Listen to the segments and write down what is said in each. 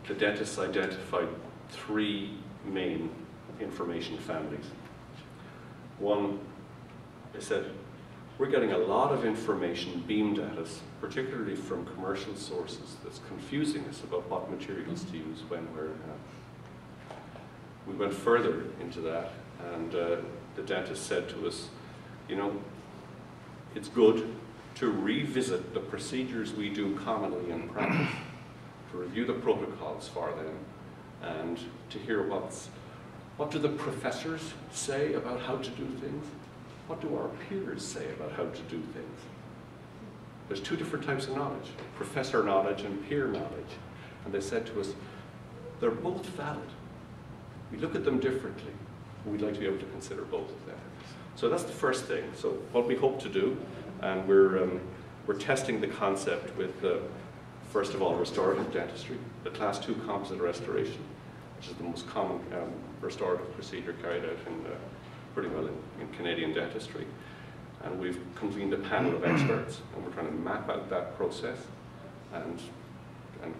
the dentists identified three main information families. One, they said, we're getting a lot of information beamed at us, particularly from commercial sources, that's confusing us about what materials to use, when, where, and how. We went further into that, and the dentist said to us, you know, it's good to revisit the procedures we do commonly in practice, to review the protocols for them, and to hear what do the professors say about how to do things? What do our peers say about how to do things? There's two different types of knowledge, professor knowledge and peer knowledge. And they said to us, they're both valid. We look at them differently. We'd like to be able to consider both of them. So that's the first thing. So what we hope to do, and we're testing the concept with, first of all, restorative dentistry, the Class 2 composite restoration, which is the most common restorative procedure carried out in pretty well in Canadian dentistry. And we've convened a panel of experts, and we're trying to map out that process and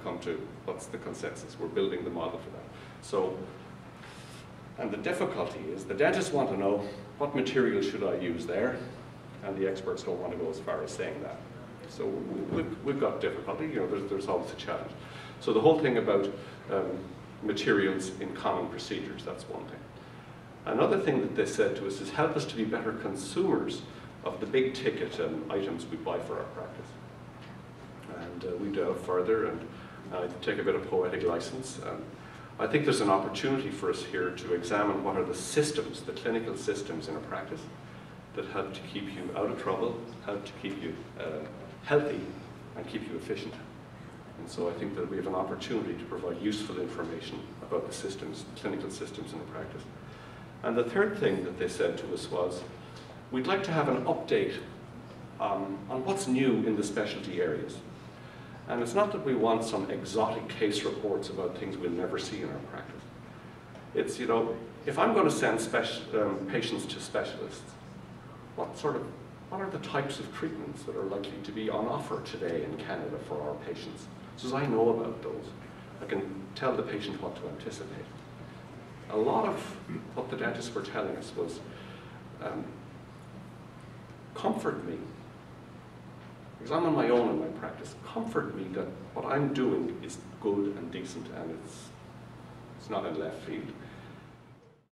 come to what's the consensus. We're building the model for that. So, and the difficulty is the dentists want to know what material should I use there, and the experts don't want to go as far as saying that. So we've got difficulty, you know, there's always a challenge. So the whole thing about materials in common procedures, that's one thing. Another thing that they said to us is help us to be better consumers of the big ticket items we buy for our practice. And we delve further and take a bit of poetic license. I think there's an opportunity for us here to examine what are the systems, the clinical systems in a practice that help to keep you out of trouble, help to keep you healthy, and keep you efficient. And so I think that we have an opportunity to provide useful information about the systems, clinical systems in a practice. And the third thing that they said to us was, we'd like to have an update on what's new in the specialty areas. And it's not that we want some exotic case reports about things we'll never see in our practice. It's, you know, if I'm going to send patients to specialists, what are the types of treatments that are likely to be on offer today in Canada for our patients? So as I know about those, I can tell the patient what to anticipate. A lot of what the dentists were telling us was, comfort me, because I'm on my own in my practice, comfort me that what I'm doing is good and decent and it's not in left field.